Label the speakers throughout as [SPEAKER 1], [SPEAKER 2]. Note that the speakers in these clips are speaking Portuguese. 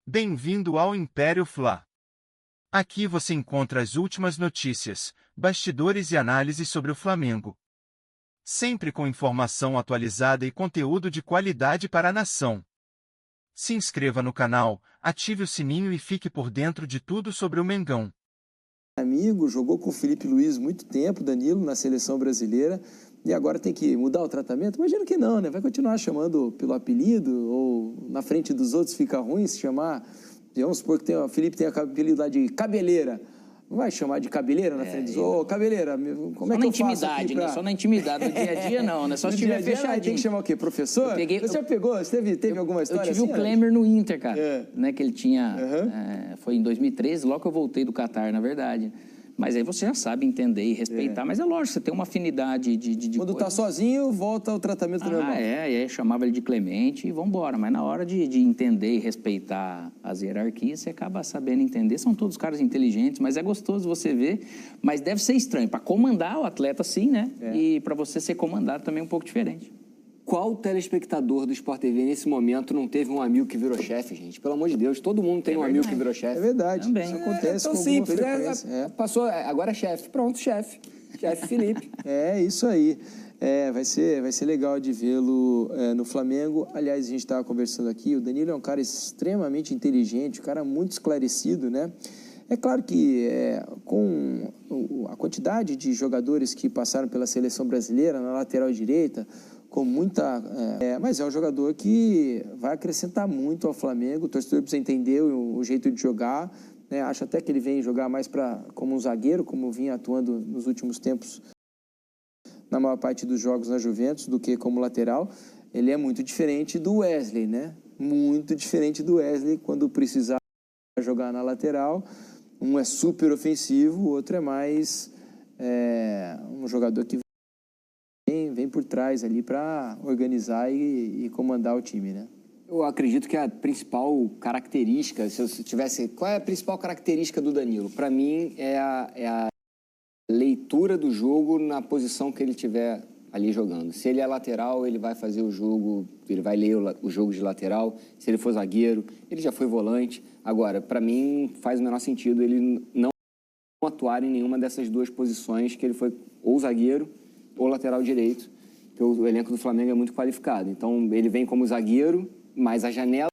[SPEAKER 1] Bem-vindo ao Império Fla. Aqui você encontra as últimas notícias, bastidores e análises sobre o Flamengo. Sempre com informação atualizada e conteúdo de qualidade para a nação. Se inscreva no canal, ative o sininho e fique por dentro de tudo sobre o Mengão.
[SPEAKER 2] Amigo, jogou com o Felipe Luiz muito tempo, Danilo, na seleção brasileira, e agora tem que mudar o tratamento? Imagino que não, né? Vai continuar chamando pelo apelido, ou na frente dos outros fica ruim se chamar, vamos supor que o Felipe tem o apelido lá de Cabeleira, não vai chamar de Cabeleira na frente dos outros? Ô, Cabeleira, como é que eu faço aqui pra...
[SPEAKER 3] né? Só na intimidade, no dia a dia não, né? Só se tiver fechadinho.
[SPEAKER 2] Tem que chamar o quê? Professor? Você já pegou? Você teve alguma história assim?
[SPEAKER 3] Eu tive o Klemer no Inter, cara, né? Que ele tinha, foi em 2013, logo que eu voltei do Catar, na verdade. Mas aí você já sabe entender e respeitar. Mas é lógico, você tem uma afinidade de
[SPEAKER 2] quando tá sozinho, volta ao tratamento normal.
[SPEAKER 3] E aí chamava ele de Clemente e vambora. Mas na hora de entender e respeitar as hierarquias, você acaba sabendo entender. São todos caras inteligentes, mas é gostoso você ver. Mas deve ser estranho. Para comandar o atleta, sim, né? E para você ser comandado também é um pouco diferente.
[SPEAKER 4] Qual telespectador do Sport TV nesse momento não teve um amigo que virou chefe, gente? Pelo amor de Deus, todo mundo tem um amigo que virou chefe.
[SPEAKER 2] É verdade,
[SPEAKER 3] também.
[SPEAKER 2] Isso acontece
[SPEAKER 4] tão
[SPEAKER 2] com
[SPEAKER 4] simples,
[SPEAKER 2] frequência.
[SPEAKER 4] Passou, agora é chefe. Pronto, chefe. Chefe Felipe.
[SPEAKER 2] É isso aí. Vai ser legal de vê-lo no Flamengo. Aliás, a gente estava conversando aqui, o Danilo é um cara extremamente inteligente, um cara muito esclarecido, né? É claro que com a quantidade de jogadores que passaram pela seleção brasileira na lateral direita, com muita... mas é um jogador que vai acrescentar muito ao Flamengo. O torcedor precisa entender o jeito de jogar, né? Acho até que ele vem jogar mais como um zagueiro, como vinha atuando nos últimos tempos na maior parte dos jogos na Juventus, do que como lateral. Ele é muito diferente do Wesley, né? Muito diferente do Wesley quando precisar jogar na lateral. Um é super ofensivo, o outro é mais um jogador que vem por trás ali para organizar e comandar o time, né?
[SPEAKER 4] Eu acredito que a principal característica, se eu tivesse... Qual é a principal característica do Danilo? Para mim, é a leitura do jogo na posição que ele estiver ali jogando. Se ele é lateral, ele vai fazer o jogo, ele vai ler o jogo de lateral. Se ele for zagueiro, ele já foi volante. Agora, para mim, faz o menor sentido ele não atuar em nenhuma dessas duas posições, que ele foi ou zagueiro ou lateral direito, que o elenco do Flamengo é muito qualificado. Então, ele vem como zagueiro, mas a janela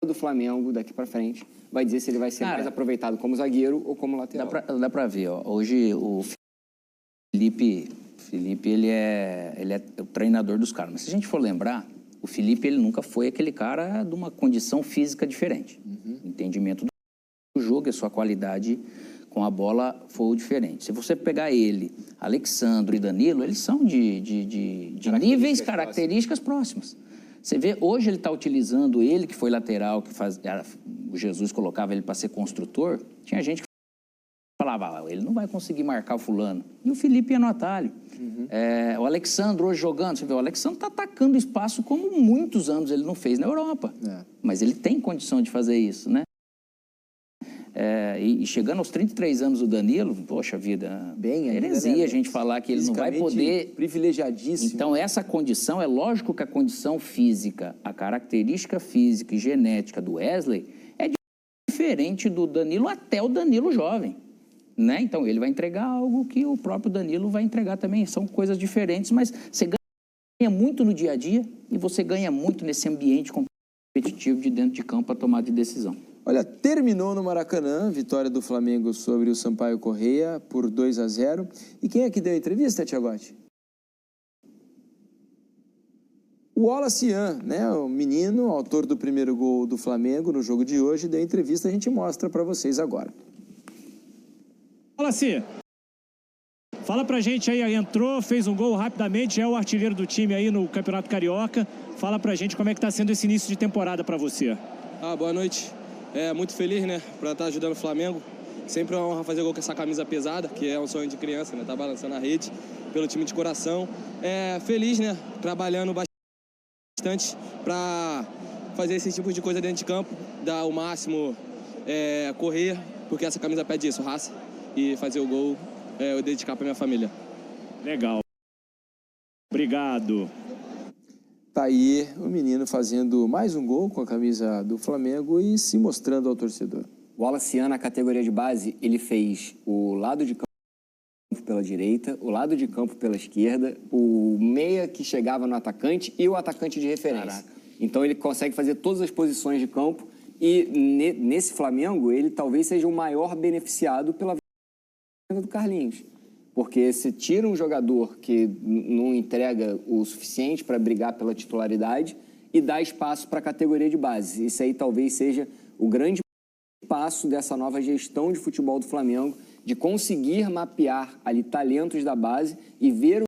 [SPEAKER 4] do Flamengo, daqui para frente, vai dizer se ele vai ser mais aproveitado como zagueiro ou como lateral.
[SPEAKER 3] Dá para ver, ó. Hoje o Felipe, ele é o treinador dos caras. Mas se a gente for lembrar, o Felipe, ele nunca foi aquele cara de uma condição física diferente. Entendimento do jogo e a sua qualidade com a bola foi diferente. Se você pegar ele, Alexandre e Danilo, eles são de níveis, características próximas. Você vê, hoje ele está utilizando ele, que foi lateral, o Jesus colocava ele para ser construtor. Tinha gente que falava, ele não vai conseguir marcar o fulano. E o Felipe ia no atalho. O Alexandre hoje jogando, você vê, o Alexandre está atacando espaço como muitos anos ele não fez na Europa. Mas ele tem condição de fazer isso, né? E chegando aos 33 anos o Danilo, poxa vida, heresia a gente falar que ele não vai poder...
[SPEAKER 2] Privilegiadíssimo.
[SPEAKER 3] Então, essa condição, é lógico que a condição física, a característica física e genética do Wesley é diferente do Danilo até o Danilo jovem, né? Então, ele vai entregar algo que o próprio Danilo vai entregar também. São coisas diferentes, mas você ganha muito no dia a dia e você ganha muito nesse ambiente competitivo de dentro de campo a tomada de decisão.
[SPEAKER 2] Olha, terminou no Maracanã, vitória do Flamengo sobre o Sampaio Corrêa por 2-0. E quem é que deu a entrevista, Thiagotti? O Wallace Ian, né, o menino, autor do primeiro gol do Flamengo no jogo de hoje, deu a entrevista, a gente mostra para vocês agora.
[SPEAKER 5] Wallace, fala pra gente aí, entrou, fez um gol rapidamente, é o artilheiro do time aí no Campeonato Carioca. Fala pra gente como é que tá sendo esse início de temporada pra você.
[SPEAKER 6] Boa noite. Muito feliz, né, pra estar ajudando o Flamengo. Sempre é uma honra fazer gol com essa camisa pesada, que é um sonho de criança, né, tá balançando a rede pelo time de coração. Feliz, né, trabalhando bastante pra fazer esse tipo de coisa dentro de campo, dar o máximo, correr, porque essa camisa pede isso, raça, e fazer o gol, eu dedicar pra minha família.
[SPEAKER 5] Legal. Obrigado.
[SPEAKER 2] Tá aí o menino fazendo mais um gol com a camisa do Flamengo e se mostrando ao torcedor.
[SPEAKER 4] O Wallace, na categoria de base, ele fez o lado de campo pela direita, o lado de campo pela esquerda, o meia que chegava no atacante e o atacante de referência. Caraca. Então ele consegue fazer todas as posições de campo e nesse Flamengo ele talvez seja o maior beneficiado pela venda do Carlinhos. Porque se tira um jogador que não entrega o suficiente para brigar pela titularidade e dá espaço para a categoria de base. Isso aí talvez seja o grande passo dessa nova gestão de futebol do Flamengo, de conseguir mapear ali talentos da base e ver o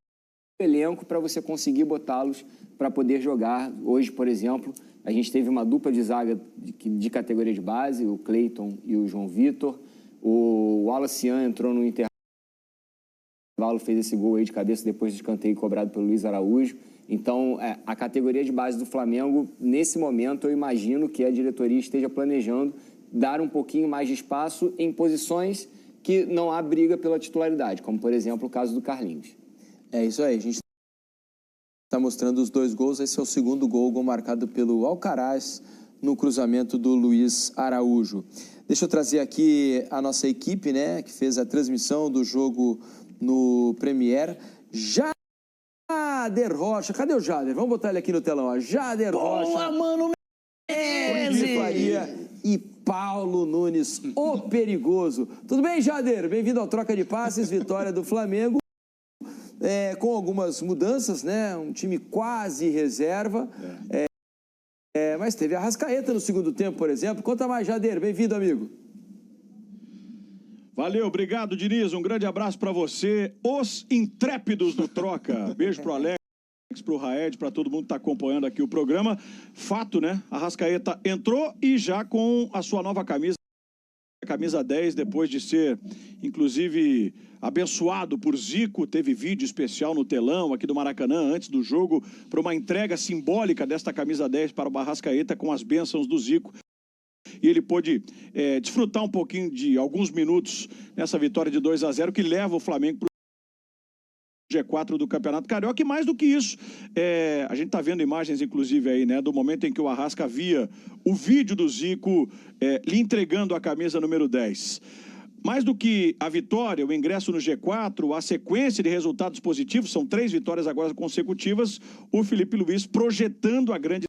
[SPEAKER 4] elenco para você conseguir botá-los para poder jogar. Hoje, por exemplo, a gente teve uma dupla de zaga de categoria de base, o Cleiton e o João Vitor. O Wallace entrou no intervalo, fez esse gol aí de cabeça depois do escanteio cobrado pelo Luiz Araújo. Então, a categoria de base do Flamengo, nesse momento, eu imagino que a diretoria esteja planejando dar um pouquinho mais de espaço em posições que não há briga pela titularidade, como, por exemplo, o caso do Carlinhos.
[SPEAKER 2] É isso aí, a gente está mostrando os 2 gols. Esse é o segundo gol marcado pelo Alcaraz no cruzamento do Luiz Araújo. Deixa eu trazer aqui a nossa equipe, né, que fez a transmissão do jogo no Premier. Jader Rocha, cadê o Jader? Vamos botar ele aqui no telão, ó. Jader Rocha.
[SPEAKER 3] Boa, mano,
[SPEAKER 2] Faria e Paulo Nunes, o perigoso. Tudo bem, Jader? Bem-vindo ao Troca de Passes, vitória do Flamengo. Com algumas mudanças, né? Um time quase reserva. Mas teve a Arrascaeta no segundo tempo, por exemplo. Conta mais, Jader. Bem-vindo, amigo.
[SPEAKER 7] Valeu, obrigado, Diniz. Um grande abraço para você. Os intrépidos do Troca. Beijo pro Alex, pro Raed, para todo mundo que está acompanhando aqui o programa. Fato, né? A Arrascaeta entrou e já com a sua nova camisa. Camisa 10, depois de ser, inclusive, abençoado por Zico. Teve vídeo especial no telão aqui do Maracanã, antes do jogo, para uma entrega simbólica desta camisa 10 para o Arrascaeta com as bênçãos do Zico. E ele pôde desfrutar um pouquinho de alguns minutos nessa vitória de 2-0 que leva o Flamengo para o G4 do Campeonato Carioca. E mais do que isso, a gente está vendo imagens, inclusive, aí, né, do momento em que o Arrasca via o vídeo do Zico lhe entregando a camisa número 10. Mais do que a vitória, o ingresso no G4, a sequência de resultados positivos, são 3 vitórias agora consecutivas, o Felipe Luiz projetando a grande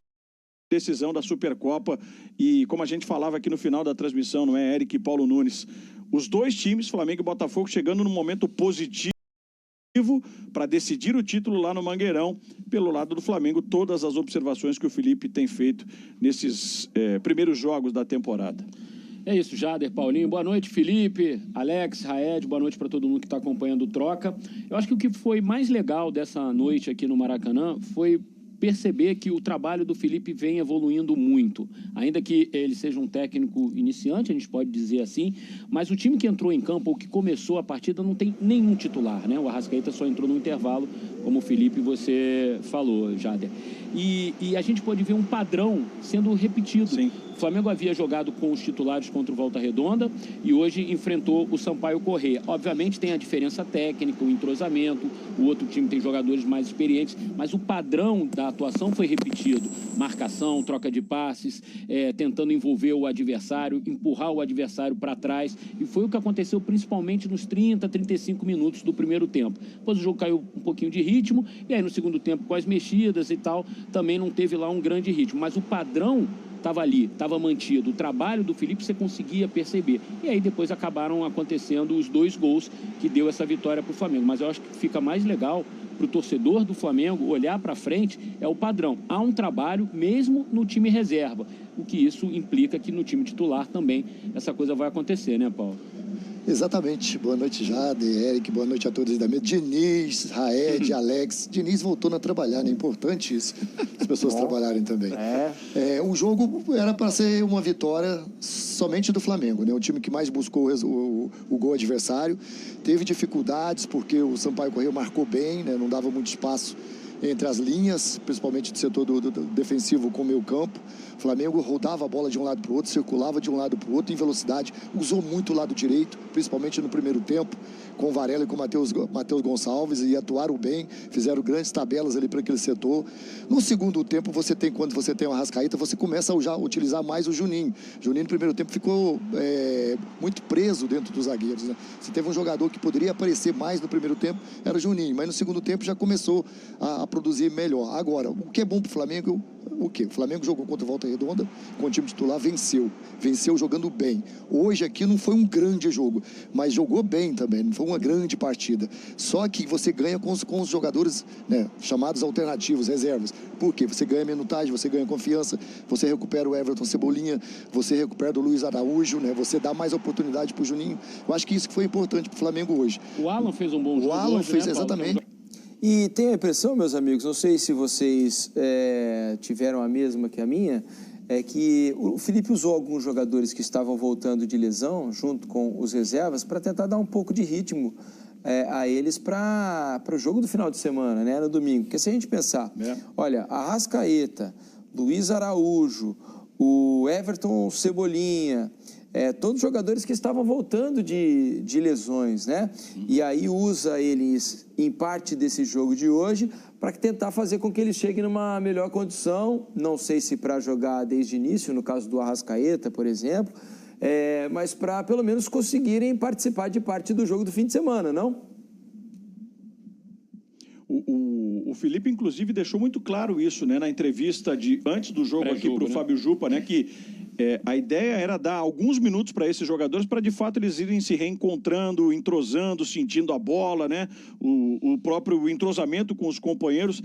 [SPEAKER 7] decisão da Supercopa. E como a gente falava aqui no final da transmissão, não é, Eric e Paulo Nunes, os 2 times, Flamengo e Botafogo, chegando num momento positivo para decidir o título lá no Mangueirão. Pelo lado do Flamengo, todas as observações que o Felipe tem feito nesses primeiros jogos da temporada.
[SPEAKER 8] É isso, Jader, Paulinho. Boa noite, Felipe, Alex, Raed. Boa noite para todo mundo que está acompanhando o Troca. Eu acho que o que foi mais legal dessa noite aqui no Maracanã foi perceber que o trabalho do Felipe vem evoluindo muito. Ainda que ele seja um técnico iniciante, a gente pode dizer assim, mas o time que entrou em campo, ou que começou a partida, não tem nenhum titular, né? O Arrascaeta só entrou no intervalo, como o Felipe você falou, Jader. E a gente pode ver um padrão sendo repetido.
[SPEAKER 7] Sim.
[SPEAKER 8] O Flamengo havia jogado com os titulares contra o Volta Redonda e hoje enfrentou o Sampaio Corrêa. Obviamente tem a diferença técnica, o entrosamento, o outro time tem jogadores mais experientes, mas o padrão da atuação foi repetido. Marcação, troca de passes, tentando envolver o adversário, empurrar o adversário para trás. E foi o que aconteceu principalmente nos 30, 35 minutos do primeiro tempo. Depois o jogo caiu um pouquinho de ritmo e aí no segundo tempo, com as mexidas e tal, também não teve lá um grande ritmo. Mas o padrão estava ali, estava mantido. O trabalho do Felipe você conseguia perceber. E aí depois acabaram acontecendo os 2 gols que deu essa vitória para o Flamengo. Mas eu acho que fica mais legal para o torcedor do Flamengo olhar para frente, é o padrão. Há um trabalho mesmo no time reserva. O que isso implica que no time titular também essa coisa vai acontecer, né, Paulo?
[SPEAKER 9] Exatamente. Boa noite, Jade, Eric, boa noite a todos da mesa. Diniz, Raed, Alex. Diniz voltando a trabalhar, né? Importante isso. As pessoas trabalharem também. O jogo era para ser uma vitória somente do Flamengo, né? O time que mais buscou o gol adversário. Teve dificuldades porque o Sampaio Corrêa marcou bem, né? Não dava muito espaço entre as linhas, principalmente do setor do defensivo com o meio campo. O Flamengo rodava a bola de um lado para o outro, circulava de um lado para o outro em velocidade, usou muito o lado direito, principalmente no primeiro tempo, com o Varela e com o Matheus Gonçalves, e atuaram bem, fizeram grandes tabelas ali para aquele setor. No segundo tempo, quando você tem uma Arrascaeta, você começa a já utilizar mais o Juninho. Juninho no primeiro tempo ficou muito preso dentro dos zagueiros, né? Se teve um jogador que poderia aparecer mais no primeiro tempo, era o Juninho, mas no segundo tempo já começou a produzir melhor. Agora, o que é bom para o Flamengo, o quê? O Flamengo jogou contra o Volta Redonda, com o time titular, venceu jogando bem. Hoje aqui não foi um grande jogo, mas jogou bem também, não foi uma grande partida. Só que você ganha com os jogadores, né, chamados alternativos, reservas. Por quê? Você ganha minutagem, você ganha confiança, você recupera o Everton Cebolinha, você recupera o Luiz Araújo, né, você dá mais oportunidade para o Juninho. Eu acho que isso que foi importante para o Flamengo hoje.
[SPEAKER 8] O Alan fez um bom jogo.
[SPEAKER 9] O Alan
[SPEAKER 8] hoje,
[SPEAKER 9] fez,
[SPEAKER 8] né,
[SPEAKER 9] exatamente.
[SPEAKER 2] E tenho a impressão, meus amigos, não sei se vocês tiveram a mesma que a minha, é que o Felipe usou alguns jogadores que estavam voltando de lesão, junto com os reservas, para tentar dar um pouco de ritmo a eles para o jogo do final de semana, né, no domingo. Porque se a gente pensar, olha, Arrascaeta, Luiz Araújo, o Everton Cebolinha, todos jogadores que estavam voltando de lesões, né? E aí usa eles em parte desse jogo de hoje para tentar fazer com que eles cheguem numa melhor condição. Não sei se para jogar desde o início, no caso do Arrascaeta, por exemplo, mas para pelo menos conseguirem participar de parte do jogo do fim de semana, não?
[SPEAKER 7] O Felipe, inclusive, deixou muito claro isso, né, na entrevista antes do jogo aqui para o Fábio Jupa, né, que a ideia era dar alguns minutos para esses jogadores para, de fato, eles irem se reencontrando, entrosando, sentindo a bola, né, o próprio entrosamento com os companheiros,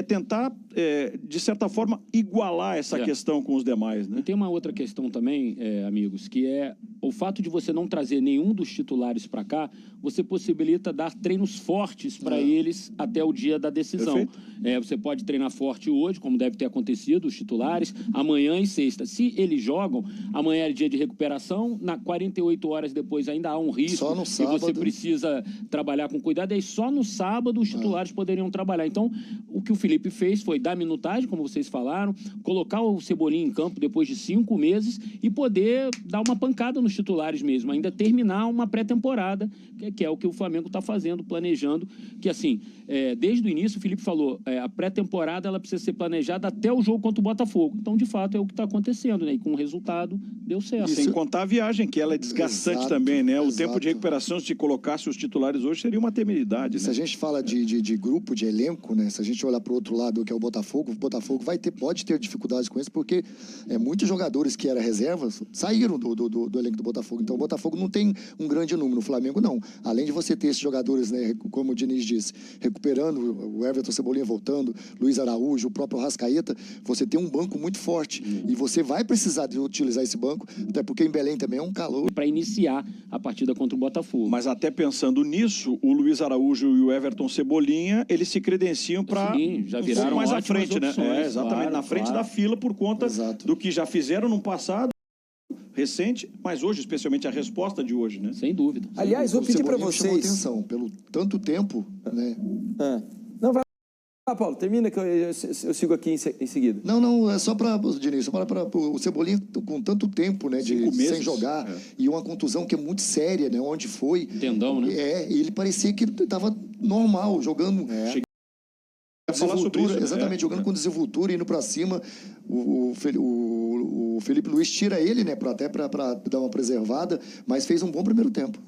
[SPEAKER 7] tentar, de certa forma, igualar essa questão com os demais, né?
[SPEAKER 8] E tem uma outra questão também, amigos, que é o fato de você não trazer nenhum dos titulares para cá, você possibilita dar treinos fortes para eles até o dia da decisão. Você pode treinar forte hoje, como deve ter acontecido, os titulares, amanhã e sexta. Se eles jogam, amanhã é dia de recuperação, 48 horas depois ainda há um risco.
[SPEAKER 9] Só no sábado.
[SPEAKER 8] E você precisa trabalhar com cuidado, e aí só no sábado os titulares poderiam trabalhar. Então, o que o Felipe fez foi dar minutagem, como vocês falaram, colocar o Cebolinha em campo depois de 5 meses e poder dar uma pancada nos titulares mesmo, ainda terminar uma pré-temporada, que é o que o Flamengo está fazendo, planejando, que assim, desde o início o Felipe falou, a pré-temporada ela precisa ser planejada até o jogo contra o Botafogo. Então, de fato, é o que está acontecendo, né? E com o resultado, deu certo.
[SPEAKER 7] Sem contar a viagem, que ela é desgastante também, né? O tempo de recuperação, se colocasse os titulares hoje, seria uma temeridade, né?
[SPEAKER 9] Se a gente fala de grupo, de elenco, né? Se a gente olhar para o outro lado, que é o Botafogo pode ter dificuldades com isso, porque muitos jogadores que eram reservas saíram do elenco do Botafogo. Então, o Botafogo não tem um grande número, o Flamengo não. Além de você ter esses jogadores, né, como o Diniz disse, recuperando, o Everton Cebolinha voltando, Luiz Araújo, o próprio Arrascaeta, você tem um banco muito forte. E você vai precisar de utilizar esse banco, até porque em Belém também é um calor.
[SPEAKER 8] Para iniciar a partida contra o Botafogo.
[SPEAKER 7] Mas até pensando nisso, o Luiz Araújo e o Everton Cebolinha, eles se credenciam para
[SPEAKER 8] já viraram
[SPEAKER 7] mais à frente,
[SPEAKER 8] opções,
[SPEAKER 7] né? Exatamente,
[SPEAKER 8] claro,
[SPEAKER 7] na frente da fila por conta do que já fizeram no passado recente, mas hoje, especialmente a resposta de hoje, né?
[SPEAKER 8] Sem dúvida.
[SPEAKER 2] Aliás, vou pedir para vocês...
[SPEAKER 9] chamou atenção, pelo tanto tempo, né?
[SPEAKER 2] Não, vai lá, Paulo, termina que eu sigo aqui em seguida.
[SPEAKER 9] Não, é só para, Diniz, para o Cebolinha com tanto tempo, né, sem jogar, e uma contusão que é muito séria, né, onde foi.
[SPEAKER 8] Tendão, né?
[SPEAKER 9] E ele parecia que estava normal, jogando...
[SPEAKER 7] Falar sobre isso,
[SPEAKER 9] exatamente, jogando com desenvoltura, indo para cima. O Felipe Luiz tira ele, né, até para dar uma preservada, mas fez um bom primeiro tempo.